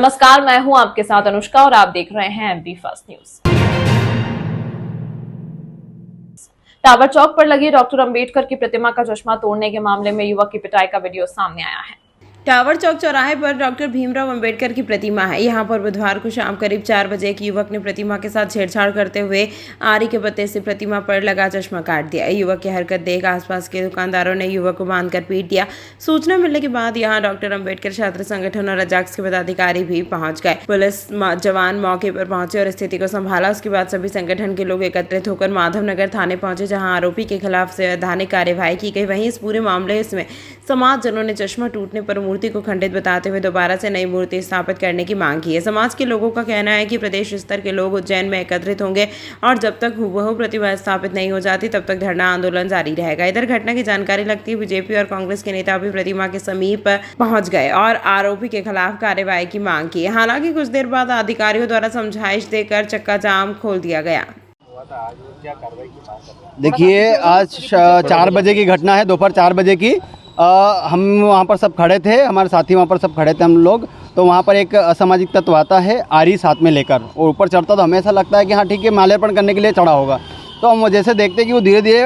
नमस्कार, मैं हूं आपके साथ अनुष्का और आप देख रहे हैं एमपी फास्ट न्यूज। टावर चौक पर लगी डॉक्टर अंबेडकर की प्रतिमा का चश्मा तोड़ने के मामले में युवक की पिटाई का वीडियो सामने आया है। टावर चौक चौराहे पर डॉक्टर भीमराव अंबेडकर की प्रतिमा है। यहां पर बुधवार को शाम करीब 4 बजे एक युवक ने प्रतिमा के साथ छेड़छाड़ करते हुए आरी के पत्ते से प्रतिमा पर लगा चश्मा काट दिया। युवक की हरकत देख आसपास के दुकानदारों ने युवक को बांधकर पीट दिया। सूचना मिलने के बाद यहां डॉक्टर अंबेडकर छात्र संगठन और अजाक्स के पदाधिकारी भी पहुंच गए। पुलिस जवान मौके पर पहुंचे और स्थिति को संभाला। उसके बाद सभी संगठन के लोग एकत्रित होकर माधवनगर थाने पहुंचे, जहाँ आरोपी के खिलाफ संवैधानिक कार्यवाही की गई। वहीं इस पूरे मामले में समाजजनों ने चश्मा टूटने पर मूर्ति को खंडित बताते हुए दोबारा से नई मूर्ति स्थापित करने की मांग की है। समाज के लोगों का कहना है कि प्रदेश स्तर के लोग उज्जैन में एकत्रित होंगे और जब तक हुबहू प्रतिमा स्थापित नहीं हो जाती तब तक धरना आंदोलन जारी रहेगा। इधर घटना की जानकारी लगती है बीजेपी और कांग्रेस के नेता भी प्रतिमा के समीप पहुंच गए और आरोपी के खिलाफ कार्रवाई की मांग की। हालांकि कुछ देर बाद अधिकारियों द्वारा समझाइश देकर चक्का जाम खोल दिया गया। देखिए, आज 4 बजे की घटना है, दोपहर 4 बजे की। हम वहाँ पर सब खड़े थे, हमारे साथी वहाँ पर सब खड़े थे हम लोग। तो वहाँ पर एक असामाजिक तत्व आता है आरी साथ में लेकर और ऊपर चढ़ता, तो हमें ऐसा लगता है कि हाँ ठीक है, माल्यार्पण करने के लिए चढ़ा होगा। तो हम जैसे देखते कि वो धीरे धीरे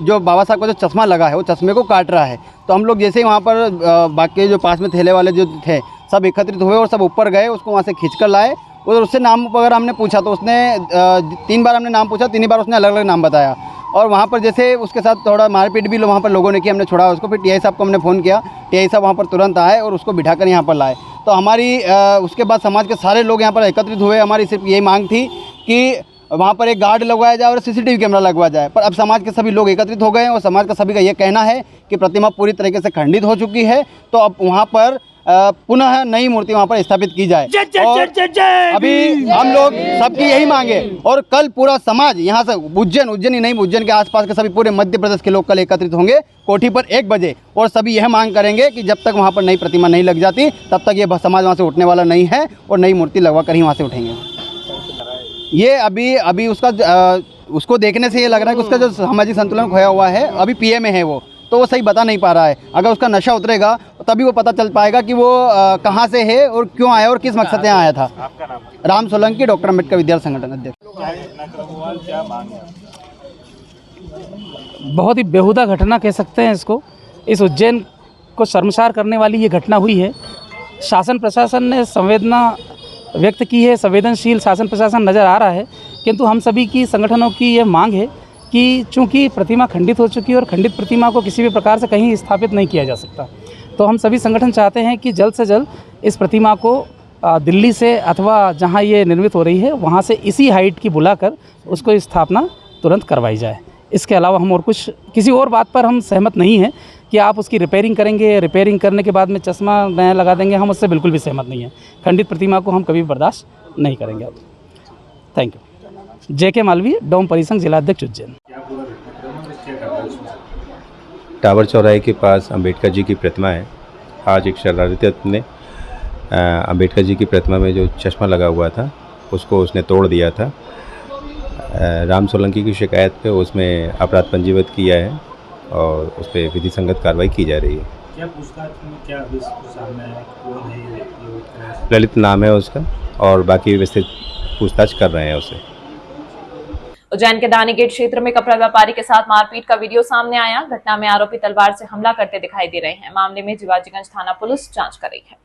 जो बाबा साहब का जो चश्मा लगा है वो चश्मे को काट रहा है। तो हम लोग जैसे ही वहाँ पर बाकी जो पास में ठेले वाले जो थे सब एकत्रित हुए और सब ऊपर गए, उसको वहाँ से खींच कर लाए और उससे नाम वगैरह हमने पूछा तो उसने 3 बार हमने नाम पूछा, 3 बार उसने अलग अलग नाम बताया। और वहाँ पर जैसे उसके साथ थोड़ा मारपीट भी वहाँ पर लोगों ने की, हमने छोड़ा उसको। फिर टीआई साहब को हमने फ़ोन किया, टीआई साहब वहाँ पर तुरंत आए और उसको बिठाकर यहाँ पर लाए। तो हमारी उसके बाद समाज के सारे लोग यहाँ पर एकत्रित हुए। हमारी सिर्फ यही मांग थी कि वहाँ पर एक गार्ड लगवाया जाए और सीसीटीवी कैमरा लगवाया जाए। पर अब समाज के सभी लोग एकत्रित हो गए हैं और समाज का सभी का ये कहना है कि प्रतिमा पूरी तरीके से खंडित हो चुकी है, तो अब वहाँ पर पुनः नई मूर्ति वहाँ पर स्थापित की जाए। और अभी हम लोग सबकी यही मांगे और कल पूरा समाज यहाँ से उज्जैन ही नहीं, उज्जैन के आसपास के सभी पूरे मध्य प्रदेश के लोग कल एकत्रित होंगे कोठी पर 1 बजे और सभी यह मांग करेंगे कि जब तक वहाँ पर नई प्रतिमा नहीं लग जाती तब तक ये समाज वहाँ से उठने वाला नहीं है और नई मूर्ति लगवा कर ही वहाँ से उठेंगे। ये अभी उसको देखने से ये लग रहा है कि उसका जो सामाजिक संतुलन खोया हुआ है, अभी पीए में है वो, तो वो सही बता नहीं पा रहा है। अगर उसका नशा उतरेगा तभी वो पता चल पाएगा कि वो कहाँ से है और क्यों आया और किस मकसद से आया था। आपका नाम? राम सोलंकी, डॉक्टर अम्बेडकर विद्यार्थी संगठन अध्यक्ष। बहुत ही बेहुदा घटना कह सकते हैं इसको। इस उज्जैन को शर्मसार करने वाली ये घटना हुई है। शासन प्रशासन ने संवेदना व्यक्त की है, संवेदनशील शासन प्रशासन नज़र आ रहा है, किंतु हम सभी की संगठनों की ये मांग है कि चूंकि प्रतिमा खंडित हो चुकी है और खंडित प्रतिमा को किसी भी प्रकार से कहीं स्थापित नहीं किया जा सकता, तो हम सभी संगठन चाहते हैं कि जल्द से जल्द इस प्रतिमा को दिल्ली से अथवा जहां ये निर्मित हो रही है वहां से इसी हाइट की बुलाकर उसको स्थापना तुरंत करवाई जाए। इसके अलावा हम और किसी और बात पर हम सहमत नहीं हैं कि आप उसकी रिपेयरिंग करेंगे, रिपेयरिंग करने के बाद में चश्मा नया लगा देंगे, हम उससे बिल्कुल भी सहमत नहीं हैं। खंडित प्रतिमा को हम कभी बर्दाश्त नहीं करेंगे। अब थैंक यू। JK मालवीय, डोम परिसंघ जिलाध्यक्ष उज्जैन। टावर चौराहे के पास अंबेडकर जी की प्रतिमा है। आज एक शरारती तत्व ने अंबेडकर जी की प्रतिमा में जो चश्मा लगा हुआ था उसको उसने तोड़ दिया था। राम सोलंकी की शिकायत पे उसमें अपराध पंजीबद्ध किया है और उस पर विधि संगत कार्रवाई की जा रही है। क्या पूछताछ में क्या सामने आया, कौन है ये? ललित नाम है उसका और बाकी विस्तृत पूछताछ कर रहे हैं उसे। उज्जैन के दानी गेट क्षेत्र में कपड़ा व्यापारी के साथ मारपीट का वीडियो सामने आया। घटना में आरोपी तलवार से हमला करते दिखाई दे रहे हैं। मामले में जीवाजीगंज थाना पुलिस जांच कर रही है।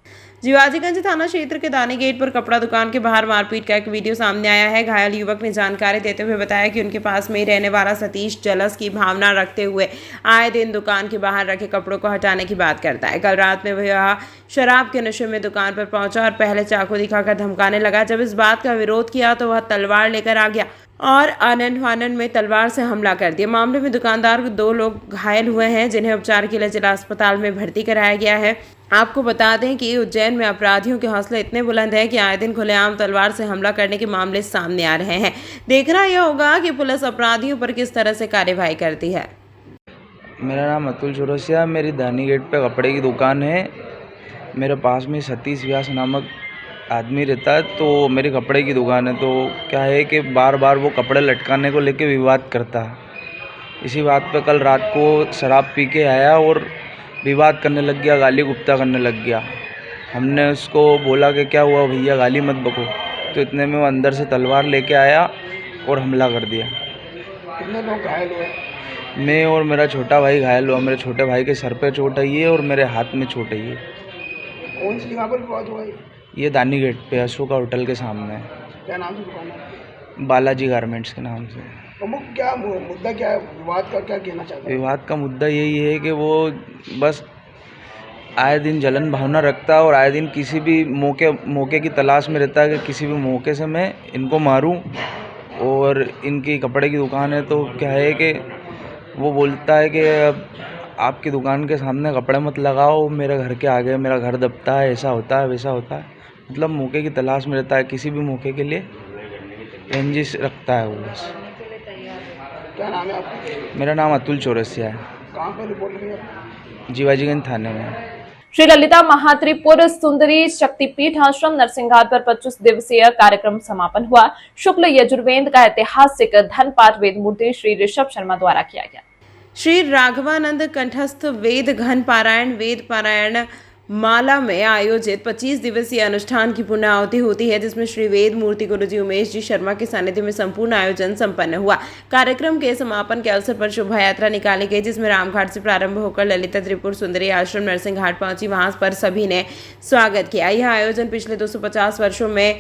जीवाजीगंज थाना क्षेत्र के दानी गेट पर कपड़ा दुकान के बाहर मारपीट का एक वीडियो सामने आया है। घायल युवक ने जानकारी देते हुए बताया कि उनके पास में ही रहने वाला सतीश जलस की भावना रखते हुए आए दिन दुकान के बाहर रखे कपड़ों को हटाने की बात करता है। कल रात में वह शराब के नशे में दुकान पर पहुंचा और पहले चाकू दिखाकर धमकाने लगा। जब इस बात का विरोध किया तो वह तलवार लेकर आ गया और आनन फानन में तलवार से हमला कर दिया। मामले में दुकानदार 2 लोग घायल हुए हैं, जिन्हें उपचार के लिए जिला अस्पताल में भर्ती कराया गया है। आपको बता दें कि उज्जैन में अपराधियों के हौसले इतने बुलंद हैं कि आए दिन खुलेआम तलवार से हमला करने के मामले सामने आ रहे हैं। देखना यह होगा कि पुलिस अपराधियों पर किस तरह से कार्यवाही करती है। मेरा नाम अतुल चौरसिया, मेरी दानी गेट पे कपड़े की दुकान है। मेरे पास में सतीश व्यास नामक आदमी रहता है, तो मेरी कपड़े की दुकान है। तो क्या है कि बार बार वो कपड़े लटकाने को लेके विवाद करता है। इसी बात पे कल रात को शराब पी के आया और विवाद करने लग गया, गाली गुप्ता करने लग गया। हमने उसको बोला कि क्या हुआ भैया, गाली मत बको। तो इतने में वो अंदर से तलवार लेके आया और हमला कर दिया। कितने लोग घायल हुए? मैं और मेरा छोटा भाई घायल हुआ। मेरे छोटे भाई के सर पे चोट आई है और मेरे हाथ में चोट आई है। कौन सी जगह पर विवाद हुआ ये? ये दानी गेट पे अशोका होटल के सामने है, क्या नाम से दुकान है? बालाजी गारमेंट्स के नाम से। प्रमुख क्या मुद्दा क्या है? विवाद का क्या कहना चाहते हैं? विवाद का मुद्दा यही है कि वो बस आए दिन जलन भावना रखता है और आए दिन किसी भी मौके की तलाश में रहता है कि किसी भी मौके से मैं इनको मारूं। और इनकी कपड़े की दुकान है, तो क्या है कि वो बोलता है कि अब आपकी दुकान के सामने कपड़े मत लगाओ, मेरे घर के आगे मेरा घर दबता है, ऐसा होता है वैसा होता है। मतलब मौके की तलाश में रहता है, किसी भी मौके के लिए रंजिश रखता है वो बस। क्या नाम है आपका? मेरा नाम अतुल चौरसिया है, कहाँ पर रिपोर्ट रही है? जीवाजीगंज थाने में। श्री ललिता महात्रिपुर सुंदरी शक्तिपीठ आश्रम नरसिंहघाट पर 25 दिवसीय कार्यक्रम समापन हुआ। शुक्ल यजुर्वेद का ऐतिहासिक धनपाठ वेद मूर्ति श्री ऋषभ शर्मा द्वारा किया गया। श्री राघवानंद कंठस्थ वेद घन पारायण माला में आयोजित 25 दिवसीय अनुष्ठान की पुण्याहुति होती है, जिसमें श्री वेद मूर्ति गुरुजी उमेश जी शर्मा के सानिध्य में संपूर्ण आयोजन संपन्न हुआ। कार्यक्रम के समापन के अवसर पर शोभा यात्रा निकाली गई, जिसमें रामघाट से प्रारंभ होकर ललिता त्रिपुर सुंदरी आश्रम नरसिंहघाट पहुंची। वहां पर सभी ने स्वागत किया। यह आयोजन पिछले 250 वर्षों में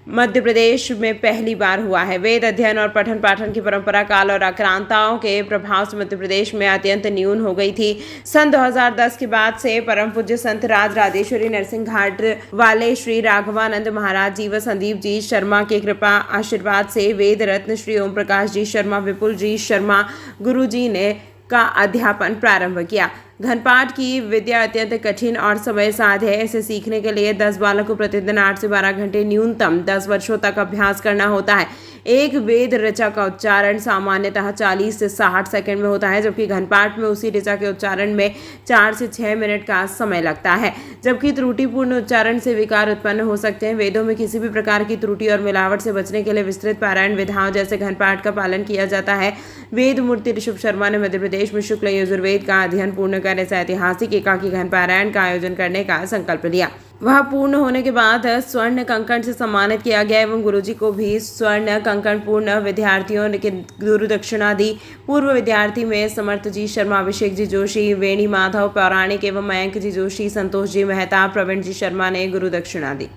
मध्य प्रदेश में पहली बार हुआ है। वेद अध्ययन और पठन पाठन की परंपरा काल और आक्रांताओं के प्रभाव से मध्य प्रदेश में अत्यंत न्यून हो गई थी। सन 2010 के बाद से परम पूज्य संत राजेश्वरी नरसिंहघाट वाले श्री राघवानंद महाराज जी व संदीप जी शर्मा के कृपा आशीर्वाद से वेद रत्न श्री ओम प्रकाश जी शर्मा, विपुल जी शर्मा गुरु जी ने का अध्यापन प्रारंभ किया। घनपाठ की विद्या अत्यंत कठिन और समय साध है। इसे सीखने के लिए 10 बालक को प्रतिदिन 8 से 12 घंटे न्यूनतम 10 वर्षों तक अभ्यास करना होता है। एक वेद ऋचा का उच्चारण सामान्यतः 40 से 60 सेकंड में होता है, जबकि घनपाठ में उसी ऋचा के उच्चारण में 4 से 6 मिनट का समय लगता है, जबकि त्रुटिपूर्ण उच्चारण से विकार उत्पन्न हो सकते हैं। वेदों में किसी भी प्रकार की त्रुटि और मिलावट से बचने के लिए विस्तृत पारायण विधाओं जैसे घनपाठ का पालन किया जाता है। वेद मूर्ति ऋषभ शर्मा ने मध्य प्रदेश में शुक्ल यजुर्वेद का अध्ययन पूर्ण कर ऐसा ऐतिहासिक एकाकी घन पारायण का आयोजन करने का संकल्प लिया। वह पूर्ण होने के बाद स्वर्ण कंकण से सम्मानित किया गया एवं गुरुजी को भी स्वर्ण कंकण पूर्ण विद्यार्थियों ने गुरु दक्षिणा दी। पूर्व विद्यार्थी में समर्थ जी शर्मा, अभिषेक जी जोशी, वेणी माधव पौराणिक एवं मयंक जी जोशी, संतोष जी मेहता, प्रवीण जी शर्मा ने गुरु दक्षिणा दी।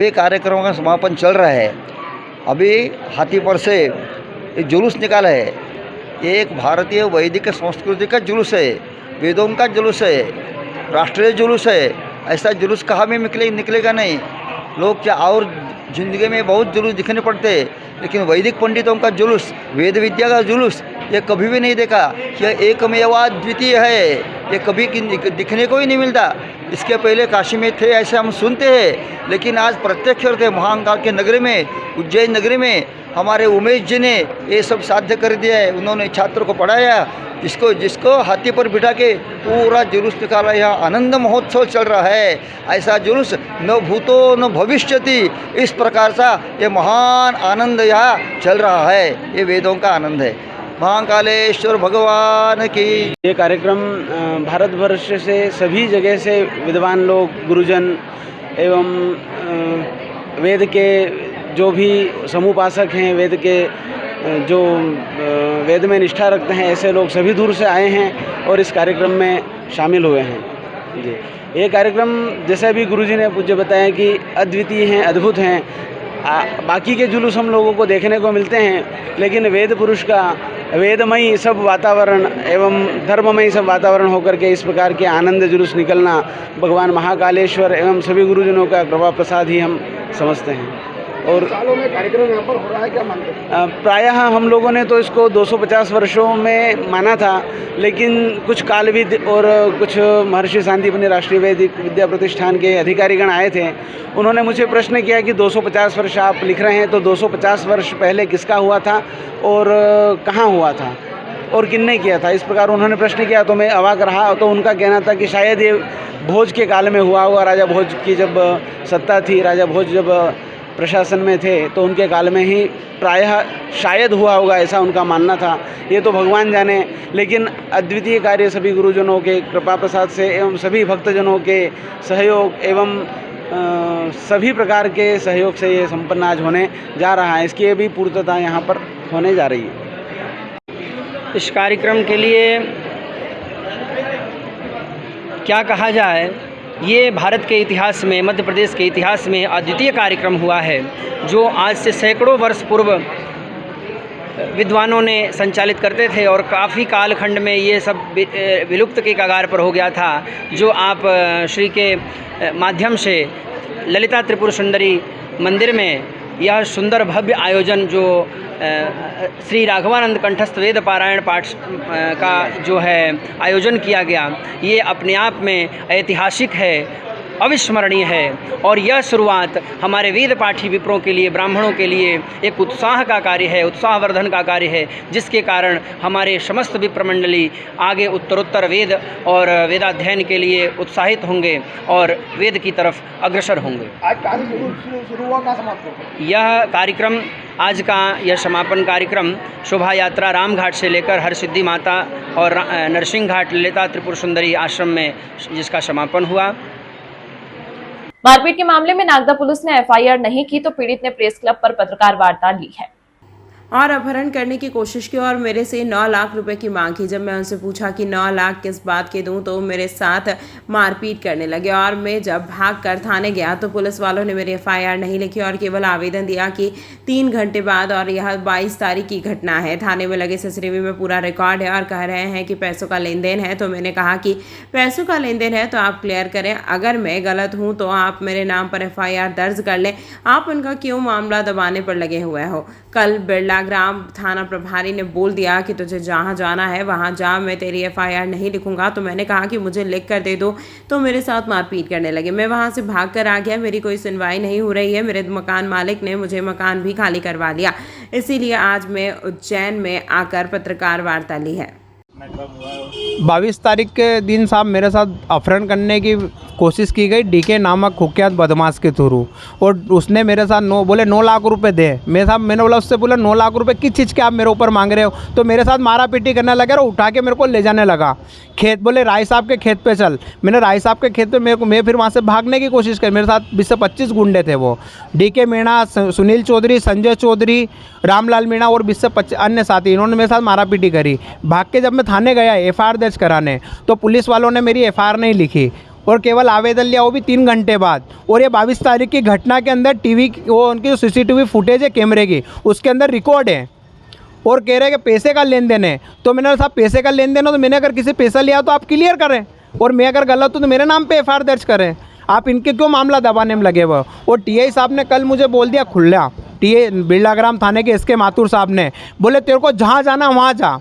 ये कार्यक्रम का समापन चल रहा है। अभी हाथीपुर से एक जुलूस निकाला है। ये एक भारतीय वैदिक संस्कृति का जुलूस है, वेदों का जुलूस है, राष्ट्रीय जुलूस है। ऐसा जुलूस कहाँ में निकलेगा नहीं। लोग क्या और ज़िंदगी में बहुत जुलूस दिखने पड़ते हैं, लेकिन वैदिक पंडितों का जुलूस, वेद विद्या का जुलूस ये कभी भी नहीं देखा। यह एकमेवा द्वितीय है, ये कभी दिखने को ही नहीं मिलता। इसके पहले काशी में थे ऐसे हम सुनते हैं, लेकिन आज प्रत्यक्ष होते महाकाल के नगरी में, उज्जैन नगरी में हमारे उमेश जी ने ये सब साध्य कर दिया है। उन्होंने छात्रों को पढ़ाया, जिसको हाथी पर बिठा के पूरा जुलूस निकाला। यहाँ आनंद महोत्सव चल रहा है। ऐसा जुलूस न भूतो न भविष्यति, इस प्रकार सा ये महान आनंद यहाँ चल रहा है। ये वेदों का आनंद है। महाकालेश्वर भगवान की। ये कार्यक्रम भारतवर्ष से सभी जगह से विद्वान लोग, गुरुजन एवं वेद के जो भी समुपासक हैं, वेद के जो वेद में निष्ठा रखते हैं, ऐसे लोग सभी दूर से आए हैं और इस कार्यक्रम में शामिल हुए हैं। जी, ये कार्यक्रम जैसे भी गुरुजी ने पूज्य बताया कि अद्वितीय हैं, अद्भुत हैं। बाकी के जुलूस हम लोगों को देखने को मिलते हैं, लेकिन वेद पुरुष का वेदमयी सब वातावरण एवं धर्ममयी सब वातावरण होकर के इस प्रकार के आनंद जुलूस निकलना भगवान महाकालेश्वर एवं सभी गुरुजनों का कृपा प्रसाद ही हम समझते हैं। और सालों में कार्यक्रम यहाँ पर हो रहा है, क्या मानते हैं? प्रायः हम लोगों ने तो इसको 250 वर्षों में माना था, लेकिन कुछ कालविद और कुछ महर्षि सांदीपनि राष्ट्रीय वैदिक विद्या प्रतिष्ठान के अधिकारीगण आए थे। उन्होंने मुझे प्रश्न किया कि 250 वर्ष आप लिख रहे हैं, तो 250 वर्ष पहले किसका हुआ था और कहाँ हुआ था और किसने किया था, इस प्रकार उन्होंने प्रश्न किया। तो मैं अवाक रहा। तो उनका कहना था कि शायद ये भोज के काल में हुआ होगा, राजा भोज की जब सत्ता थी, राजा भोज जब प्रशासन में थे तो उनके काल में ही प्रायः शायद हुआ होगा, ऐसा उनका मानना था। ये तो भगवान जाने, लेकिन अद्वितीय कार्य सभी गुरुजनों के कृपा प्रसाद से एवं सभी भक्तजनों के सहयोग एवं सभी प्रकार के सहयोग से ये संपन्न आज होने जा रहा है। इसकी भी पूर्तता यहाँ पर होने जा रही है। इस कार्यक्रम के लिए क्या कहा जाए, ये भारत के इतिहास में, मध्य प्रदेश के इतिहास में अद्वितीय कार्यक्रम हुआ है, जो आज से सैकड़ों वर्ष पूर्व विद्वानों ने संचालित करते थे और काफ़ी कालखंड में ये सब विलुप्त के कगार पर हो गया था। जो आप श्री के माध्यम से ललिता त्रिपुर सुंदरी मंदिर में यह सुंदर भव्य आयोजन जो श्री राघवानंद कंठस्थ वेद पारायण पाठ का जो है आयोजन किया गया, ये अपने आप में ऐतिहासिक है, अविस्मरणीय है। और यह शुरुआत हमारे वेद पाठी विप्रों के लिए, ब्राह्मणों के लिए एक उत्साह का कार्य है, उत्साहवर्धन का कार्य है, जिसके कारण हमारे समस्त विप्र मंडली आगे उत्तरोत्तर वेद और वेदाध्ययन के लिए उत्साहित होंगे और वेद की तरफ अग्रसर होंगे। आज कार्यक्रम शुरू हुआ, कहाँ समाप्त होगा? यह कार्यक्रम, आज का यह समापन कार्यक्रम शोभा यात्रा रामघाट से लेकर हरसिद्धि माता और नरसिंह घाट ललिता त्रिपुर सुंदरी आश्रम में जिसका समापन हुआ। मारपीट के मामले में नागदा पुलिस ने एफआईआर नहीं की तो पीड़ित ने प्रेस क्लब पर पत्रकार वार्ता ली है और अपहरण करने की कोशिश की और मेरे से 9 लाख रुपए की मांग की। जब मैं उनसे पूछा कि 9 लाख किस बात के दूं, तो मेरे साथ मारपीट करने लगे और मैं जब भाग कर थाने गया तो पुलिस वालों ने मेरी एफआईआर नहीं लिखी और केवल आवेदन दिया कि 3 घंटे बाद, और यह 22 तारीख की घटना है। थाने में लगे सीसीटीवी में पूरा रिकॉर्ड है और कह रहे हैं कि पैसों का लेन देन है। तो मैंने कहा कि पैसों का लेन देन है तो आप क्लियर करें, अगर मैं गलत हूँ तो आप मेरे नाम पर एफआईआर दर्ज कर लें, आप उनका क्यों मामला दबाने पर लगे हुए हो। कल बिरला ग्राम थाना प्रभारी ने बोल दिया कि तुझे जहाँ जाना है वहाँ जा, मैं तेरी एफआईआर नहीं लिखूंगा। तो मैंने कहा कि मुझे लिख कर दे दो, तो मेरे साथ मारपीट करने लगे। मैं वहाँ से भाग कर आ गया, मेरी कोई सुनवाई नहीं हो रही है। मेरे मकान मालिक ने मुझे मकान भी खाली करवा लिया, इसीलिए आज मैं उज्जैन में आकर पत्रकार वार्ता ली है। 22 तारीख के दिन साहब मेरे साथ अपहरण करने की कोशिश की गई डीके नामक कुख्यात बदमाश के थ्रू, और उसने मेरे साथ बोले 9 लाख रुपए दे। मैंने बोला उससे बोला 9 लाख रुपए किस चीज़ के आप मेरे ऊपर मांग रहे हो। तो मेरे साथ मारा पीटी करने लगे और उठा के मेरे को ले जाने लगा खेत। बोले राय साहब के खेत पे चल। मैंने राय साहब के खेत पे मैं फिर वहाँ से भागने की कोशिश करी। मेरे साथ 20 से 25 गुंडे थे, वो डीके मीणा, सुनील चौधरी, संजय चौधरी, रामलाल मीणा और 20 से 25 अन्य साथी, इन्होंने मेरे साथ मारा पीटी करी। भाग के जब मैं थाने गया एफआईआर दर्ज कराने, तो पुलिस वालों ने मेरी एफआईआर नहीं लिखी और केवल आवेदन लिया, वो भी 3 घंटे बाद। और ये 22 तारीख की घटना के अंदर टीवी, वो उनकी जो सीसीटीवी फुटेज है कैमरे की, उसके अंदर रिकॉर्ड है और कह रहे हैं कि पैसे का लेन देन है। तो मैंने साहब पैसे का लेन देन हो तो मैंने अगर किसी पैसा लिया तो आप क्लियर करें, और मैं अगर गलत हूँ तो मेरे नाम पे एफआईआर दर्ज करें। आप इनके क्यों मामला दबाने में लगे हुए। और टीआई साहब ने कल मुझे बोल दिया खुला, टीए बिरलाग्राम थाने के एसके माथुर साहब ने बोले तेरे को जहाँ जाना वहाँ जा,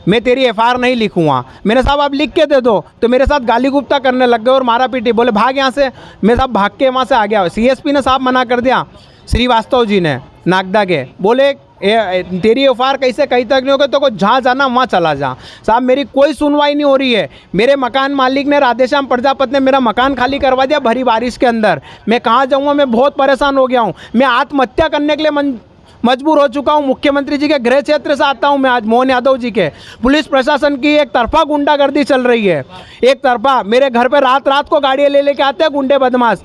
मैं तेरी एफआईआर नहीं लिखूंगा। मैंने साहब आप लिख के दे दो। तो मेरे साथ गाली गुप्ता करने लग गए और मारा पीटी। बोले भाग यहाँ से। मैं साहब भाग के वहाँ से आ गया। सीएसपी ने साहब मना कर दिया, श्रीवास्तव जी ने नागदा के, बोले तेरी एफआईआर कैसे कहीं तक नहीं होगी, तो जहाँ जाना वहाँ चला जा। साहब मेरी कोई सुनवाई नहीं हो रही है। मेरे मकान मालिक ने, राधेश्याम प्रजापति ने मेरा मकान खाली करवा दिया भरी बारिश के अंदर। मैं कहाँ जाऊँगा, मैं बहुत परेशान हो गया हूँ। मैं आत्महत्या करने के लिए मजबूर हो चुका हूं। मुख्यमंत्री जी के गृह क्षेत्र से आता हूं मैं आज, मोहन यादव जी के। पुलिस प्रशासन की एक तरफा गुंडागर्दी चल रही है, एक तरफा। मेरे घर पे रात रात को गाड़ियां ले लेके आते हैं गुंडे बदमाश।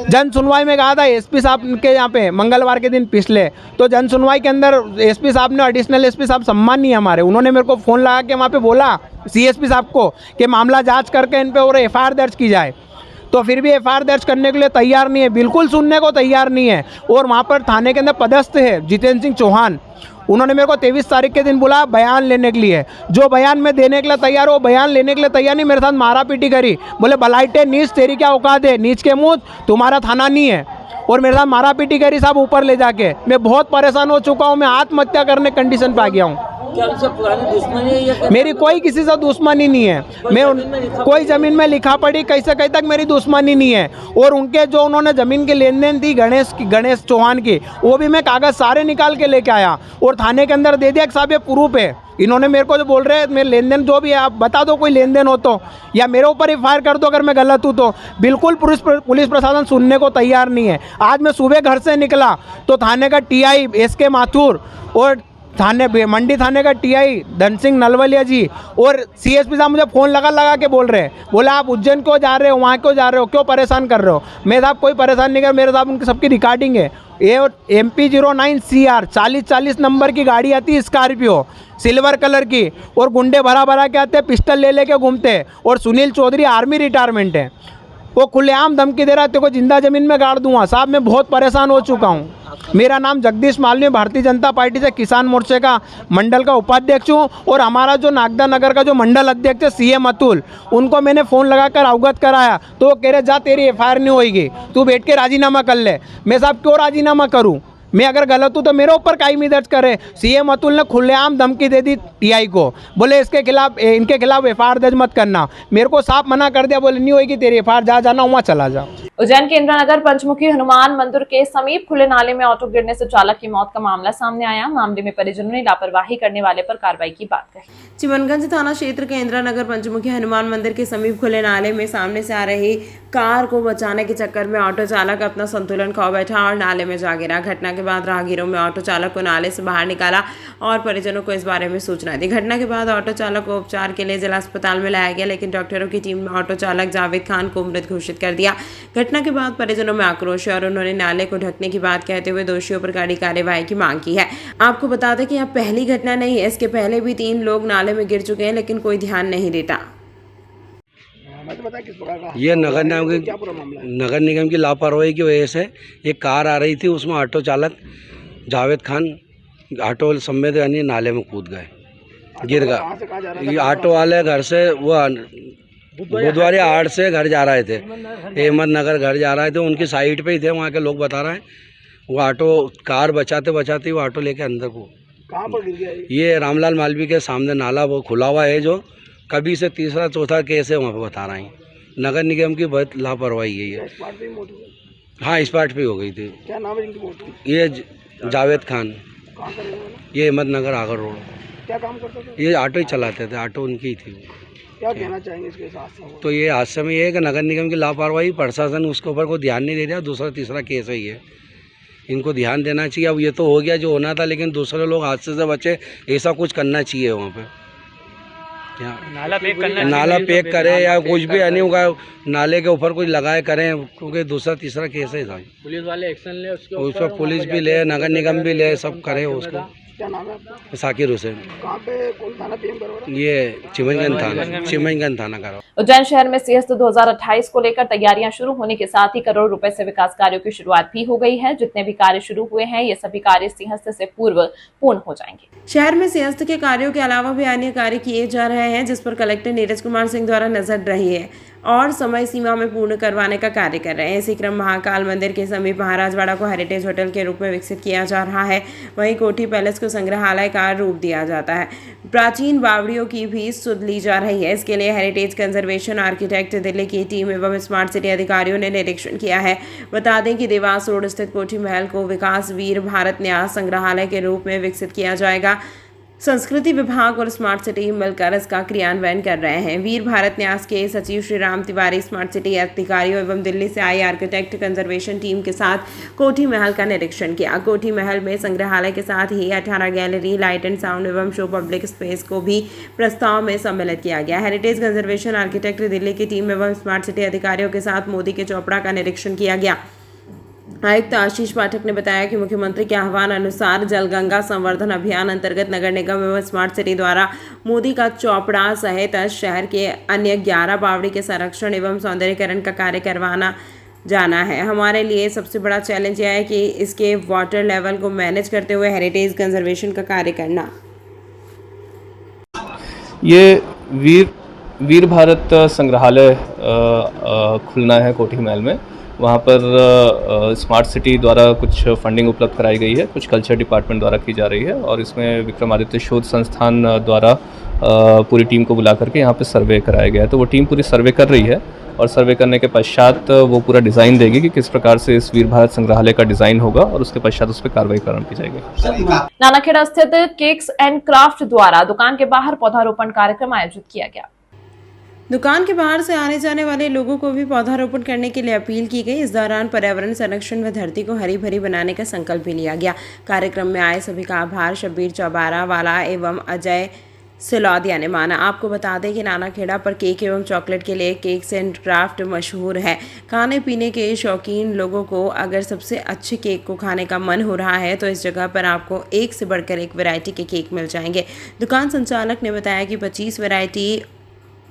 जन सुनवाई में गया था एसपी साहब के यहाँ पे मंगलवार के दिन पिछले, तो जन सुनवाई के अंदर एसपी साहब ने, एडिशनल एसपी साहब सम्मानीय हमारे, उन्होंने मेरे को फ़ोन लगा के वहाँ पर बोला सीएसपी साहब को कि मामला जाँच करके इन पर और एफआईआर दर्ज की जाए। तो फिर भी एफआईआर दर्ज करने के लिए तैयार नहीं है, बिल्कुल सुनने को तैयार नहीं है। और वहाँ पर थाने के अंदर पदस्थ है जितेंद्र सिंह चौहान, उन्होंने मेरे को 23 तारीख के दिन बुलाया बयान लेने के लिए। जो बयान मैं देने के लिए तैयार हो, बयान लेने के लिए तैयार नहीं। मेरे साथ मारा पीटी करी, बोले बलाइटे नीच, तेरी क्या औकात है, नीच के मुँह, तुम्हारा थाना नहीं है। और मेरे साथ मारा पीटी करी साहब ऊपर ले जाके। मैं बहुत परेशान हो चुका हूँ, मैं आत्महत्या करने कंडीशन पे आ गया हूँ। क्या उनसे पुरानी दुश्मनी है या मेरी कोई किसी से दुश्मनी नहीं है। कोई ज़मीन में लिखा पड़ी कैसे कहीं तक मेरी दुश्मनी नहीं है। और उनके जो उन्होंने ज़मीन की लेन देन थी गणेश चौहान की, वो भी मैं कागज़ सारे निकाल के लेके आया और थाने के अंदर दे दिया कि साहब ये प्रूफ है, इन्होंने मेरे को जो बोल रहे हैं मेरे लेन देन जो भी है आप बता दो, कोई लेन देन हो तो, या मेरे ऊपर FIR कर दो अगर मैं गलत हूँ तो। बिल्कुल पुलिस प्रशासन सुनने को तैयार नहीं है। आज मैं सुबह घर से निकला तो थाने का TI SK माथुर और मंडी थाने का TI धन सिंह नलवलिया जी और CSP साहब मुझे फ़ोन लगा के बोल रहे हैं, बोले आप उज्जैन क्यों जा रहे हो, वहाँ क्यों जा रहे हो, क्यों परेशान कर रहे हो। मेरे साहब कोई परेशान नहीं कर, मेरे साहब उनकी सबकी रिकॉर्डिंग है। ये MP09 CR 4040 नंबर की गाड़ी आती है, स्कॉर्पियो सिल्वर कलर की, और गुंडे भरा के आते हैं, पिस्टल ले के घूमते हैं। और सुनील चौधरी आर्मी रिटायरमेंट है, वो खुलेआम धमकी दे रहा है तेरे को जिंदा ज़मीन में गाड़ दूंगा। साहब मैं बहुत परेशान हो चुका हूँ। मेरा नाम जगदीश मालवी, भारतीय जनता पार्टी से किसान मोर्चे का मंडल का उपाध्यक्ष हूँ। और हमारा जो नागदा नगर का जो मंडल अध्यक्ष है CM अतुल, उनको मैंने फ़ोन लगाकर अवगत कराया तो वो कह रहे जा तेरी FIR नहीं होगी, तू बैठ के राजीनामा कर ले। मैं साहब क्यों राजीनामा करूँ, मैं अगर गलत हूँ तो मेरे ऊपर कायमी दर्ज करे। CM अतुल ने खुलेआम धमकी दे दी TI को, बोले इनके खिलाफ FIR दर्ज मत करना। मेरे को साफ मना कर दिया, बोले नहीं होगी तेरी FIR, जाना वहाँ चला जा। उज्जैन के इंदिरानगर पंचमुखी हनुमान मंदिर के समीप खुले नाले में ऑटो गिरने से चालक की मौत का मामला सामने आया। मामले में परिजनों ने लापरवाही करने वाले पर कार्रवाई की बात कही। चिमनगंज थाना क्षेत्र के इंदिरानगर पंचमुखी हनुमान मंदिर के समीप खुले नाले में सामने से आ रही कार को बचाने के चक्कर में ऑटो चालक अपना संतुलन खो बैठा और नाले में जा गिरा। घटना के बाद राहगीरों में ऑटो चालक को नाले से बाहर निकाला और परिजनों को इस बारे में सूचना दी। घटना के बाद ऑटो चालक को उपचार के लिए जिला अस्पताल में लाया गया, लेकिन डॉक्टरों की टीम ने ऑटो चालक जावेद खान को मृत घोषित कर दिया। घटना के बाद परिजनों में आक्रोश है और उन्होंने नाले को ढकने की बात कहते हुए दोषियों पर कड़ी कार्रवाई की मांग की है। आपको बता दें कि यह पहली घटना नहीं है, इसके पहले भी 3 लोग नाले में गिर चुके हैं, लेकिन कोई ध्यान नहीं देता। ये नगर निगम की लापरवाही की वजह से एक कार आ रही थी, उसमें ऑटो चालक जावेद खान ऑटो समेत यानी नाले में कूद गए, गिर गए। ये ऑटो वाले घर से वो बुधवारी हाट से घर जा रहे थे, अहमदनगर घर जा रहे थे, उनकी साइड पे ही थे, वहाँ के लोग बता रहे हैं। वो ऑटो कार बचाते वो ऑटो लेके अंदर को कहाँ पर गिर गया? ये रामलाल मालवी के सामने नाला वो खुला हुआ है, जो कभी से तीसरा चौथा केस है, वहाँ पे बता रहे हैं। नगर निगम की बहुत लापरवाही है ये। हाँ, स्पॉट पे हो गई थी। क्या नाम है इनकी मौत की? ये जावेद खान, ये अहमदनगर आगर रोड। क्या काम करते थे? ये ऑटो ही चलाते थे, ऑटो उनकी ही थी। क्या कहना चाहेंगे इसके हादसे में? तो ये हादसे में ये है कि नगर निगम की लापरवाही, प्रशासन उसके ऊपर कोई ध्यान नहीं दे रहा। दूसरा तीसरा केस है ये, इनको ध्यान देना चाहिए। अब ये तो हो गया जो होना था, लेकिन दूसरे लोग हादसे से बचे, ऐसा कुछ करना चाहिए वहाँ पे। नाला पैक करे या कुछ भी नहीं होगा, नाले के ऊपर कुछ लगाए करें, क्योंकि दूसरा तीसरा केस है। पुलिस वाले एक्शन ले, उस पर पुलिस भी ले, नगर निगम भी ले, सब करे उसको। क्या नाम है आपका? साकिर हुसैन। कहाँ पे, कौन थाना PM करवा? ये चिमनगंज थाना का। उज्जैन शहर में सिंहस्थ 2028 को लेकर तैयारियां शुरू होने के साथ ही करोड़ रुपए से विकास कार्यों की शुरुआत भी हो गई है। जितने भी कार्य शुरू हुए हैं, ये सभी कार्य सिंहस्थ से पूर्व पूर्ण हो जाएंगे। शहर में सिंहस्थ के कार्यों के अलावा भी अन्य कार्य किए जा रहे हैं, जिस पर कलेक्टर नीरज कुमार सिंह द्वारा नजर रही है और समय सीमा में पूर्ण करवाने का कार्य कर रहे हैं। इसी क्रम महाकाल मंदिर के समीप महाराजवाड़ा को हेरिटेज होटल के रूप में विकसित किया जा रहा है। वहीं कोठी पैलेस को संग्रहालय का रूप दिया जाता है। प्राचीन बावड़ियों की भी सुध ली जा रही है। इसके लिए हेरिटेज कंजर्वेशन आर्किटेक्ट दिल्ली की टीम एवं स्मार्ट सिटी अधिकारियों ने निरीक्षण किया है। बता दें कि देवास रोड स्थित कोठी महल को विकास वीर भारत न्यास संग्रहालय के रूप में विकसित किया जाएगा। संस्कृति विभाग और स्मार्ट सिटी मिलकर इसका क्रियान्वयन कर रहे हैं। वीर भारत न्यास के सचिव श्री राम तिवारी स्मार्ट सिटी अधिकारियों एवं दिल्ली से आई आर्किटेक्ट कंजर्वेशन टीम के साथ कोठी महल का निरीक्षण किया। कोठी महल में संग्रहालय के साथ ही 18 गैलरी, लाइट एंड साउंड एवं शो पब्लिक स्पेस को भी प्रस्ताव में सम्मिलित किया गया। हेरिटेज कंजर्वेशन आर्किटेक्ट दिल्ली की टीम एवं स्मार्ट सिटी अधिकारियों के साथ मोदी के चौपड़ा का निरीक्षण किया गया। आयुक्त आशीष पाठक ने बताया कि मुख्यमंत्री के आह्वान अनुसार जलगंगा संवर्धन अभियान अंतर्गत नगर निगम एवं स्मार्ट सिटी द्वारा मोदी का चौपड़ा सहित शहर के अन्य 11 बावड़ी के संरक्षण एवं सौंदर्यीकरण का कार्य करवाना जाना है। हमारे लिए सबसे बड़ा चैलेंज यह है कि इसके वाटर लेवल को मैनेज करते हुए हेरिटेज कंजर्वेशन का कार्य करना। ये वीर भारत संग्रहालय खुलना है कोठी महल में। वहाँ पर स्मार्ट सिटी द्वारा कुछ फंडिंग उपलब्ध कराई गई है, कुछ कल्चर डिपार्टमेंट द्वारा की जा रही है और इसमें विक्रमादित्य शोध संस्थान द्वारा पूरी टीम को बुला करके यहाँ पे सर्वे कराया गया है। तो वो टीम पूरी सर्वे कर रही है और सर्वे करने के पश्चात वो पूरा डिज़ाइन देगी कि किस प्रकार से इस वीर भारत संग्रहालय का डिज़ाइन होगा और उसके पश्चात उस पर कार्रवाई प्रारंभ की जाएगी। नानाखेड़ा स्थित केक्स एंड क्राफ्ट द्वारा दुकान के बाहर पौधारोपण कार्यक्रम आयोजित किया गया। दुकान के बाहर से आने जाने वाले लोगों को भी पौधारोपण करने के लिए अपील की गई। इस दौरान पर्यावरण संरक्षण व धरती को हरी भरी बनाने का संकल्प भी लिया गया। कार्यक्रम में आए सभी का आभार शब्बीर चौबारा वाला एवं अजय सिलौदिया ने माना। आपको बता दें कि नानाखेड़ा पर केक एवं चॉकलेट के लिए केक्स एंड क्राफ्ट मशहूर है। खाने पीने के शौकीन लोगों को अगर सबसे अच्छे केक को खाने का मन हो रहा है तो इस जगह पर आपको एक से बढ़कर एक वैरायटी के केक मिल जाएंगे। दुकान संचालक ने बताया कि 25 वैरायटी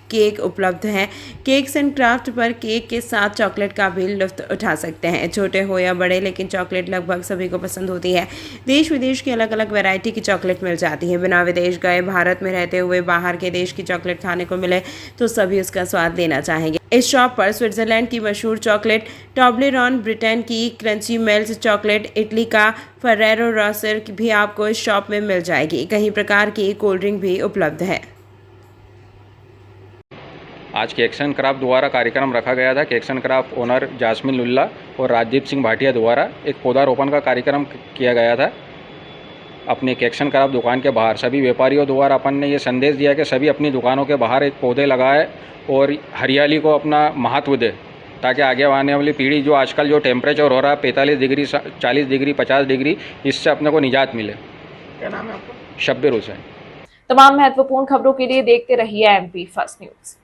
केक उपलब्ध हैं। केक्स एंड क्राफ्ट पर केक के साथ चॉकलेट का भी लुत्फ उठा सकते हैं, छोटे हो या बड़े, लेकिन चॉकलेट लगभग सभी को पसंद होती है। देश विदेश की अलग अलग वैरायटी की चॉकलेट मिल जाती है। बिना विदेश गए भारत में रहते हुए बाहर के देश की चॉकलेट खाने को मिले तो सभी उसका स्वाद लेना चाहेंगे। इस शॉप पर स्विट्जरलैंड की मशहूर चॉकलेट टॉब्लेरॉन, ब्रिटेन की क्रंची मेल्ट चॉकलेट, इटली का फरेरो रोसर भी आपको इस शॉप में मिल जाएगी। कई प्रकार की कोल्ड ड्रिंक भी उपलब्ध है। आज केक्स एंड क्राफ्ट द्वारा कार्यक्रम रखा गया था। Cakes and craft owner Jasmine Lulla और राजदीप सिंह भाटिया द्वारा एक पौधारोपण का कार्यक्रम किया गया था अपने केक्स एंड क्राफ्ट दुकान के बाहर। सभी व्यापारियों द्वारा अपन ने ये संदेश दिया कि सभी अपनी दुकानों के बाहर एक पौधे लगाए और हरियाली को अपना महत्व दे, ताकि आगे आने वाली पीढ़ी जो आजकल जो टेम्परेचर हो रहा है 45 डिग्री 40 डिग्री 50 डिग्री, इससे अपने को निजात मिले। क्या नाम है आपका? शब्बीर हुसैन। तमाम महत्वपूर्ण खबरों के लिए देखते रहिए MP फर्स्ट न्यूज।